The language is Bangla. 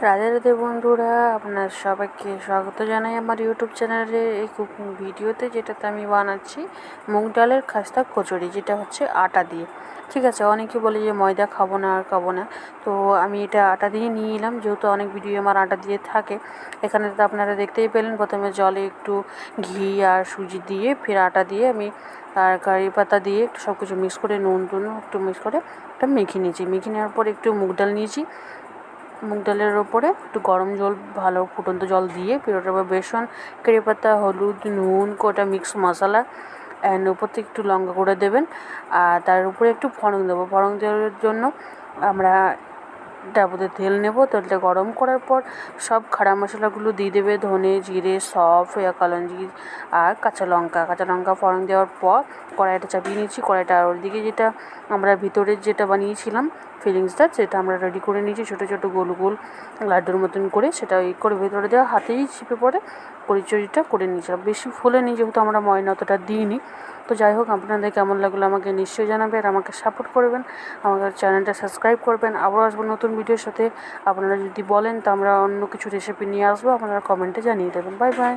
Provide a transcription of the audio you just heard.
রাধে রাধে বন্ধুরা, আপনার সবাইকে স্বাগত জানাই আমার ইউটিউব চ্যানেলে এই কুকিং ভিডিওতে, যেটাতে আমি বানাচ্ছি মুগ ডালের খাস্তা কচুরি, যেটা হচ্ছে আটা দিয়ে। ঠিক আছে, অনেকে বলে যে ময়দা খাবো না আর খাবো না, তো আমি এটা আটা দিয়ে নিয়ে এলাম, যেহেতু অনেক ভিডিও আমার আটা দিয়ে থাকে। এখানে তো আপনারা দেখতেই পেলেন, প্রথমে জলে একটু ঘি আর সুজি দিয়ে, ফের আটা দিয়ে আমি আর কারি পাতা দিয়ে একটু সব কিছু মিক্স করে, নুন একটু মিক্স করে একটা মেখে নিয়েছি। মেখে নেওয়ার পর একটু মুগ ডাল নিয়েছি, মুগ ডালের ওপরে একটু গরম জল, ভালো ফুটন্ত জল দিয়ে, ওটার উপর বেসন, কারি পাতা, হলুদ, নুন, গোটা মিক্স মশলা, অ্যান্ড উপর থেকে একটু লঙ্কা গুঁড়ো দেবেন। আর তার উপরে একটু ফড়ং দেবো। ফড়ং দেওয়ার জন্য আমরা ডাবুতে তেল নেব। তেলটা গরম করার পর সব খাড়া মশলাগুলো দিয়ে দেবে, ধনে, জিরে, সফ, কালোজিরে আর কাঁচা লঙ্কা ফড়ং দেওয়ার পর কড়াইটা চাপিয়ে নিয়েছি। কড়াইটা আর ওইদিকে যেটা আমরা ভিতরের যেটা বানিয়েছিলাম ফিলিংসটা, সেটা আমরা রেডি করে নিয়েছি, ছোটো ছোটো গোল গোল লাড্ডুর মতন করে, সেটা করে ভেতরে দেওয়া, হাতেই চিপে পরে কচুরিটা করে নিয়েছিলাম। বেশি ফুলেনি, যেহেতু আমরা ময়দা অতটা দিইনি। তো যাই হোক, আপনাদের কেমন লাগলো আমাকে নিশ্চয়ই জানাবেন, আর আমাকে সাপোর্ট করবেন, আমাদের চ্যানেলটা সাবস্ক্রাইব করবেন। আবারও আসবো নতুন ভিডিওর সাথে। আপনারা যদি বলেন তো আমরা অন্য কিছু রেসিপি নিয়ে আসবো, আপনারা কমেন্টে জানিয়ে দেবেন। Bye bye.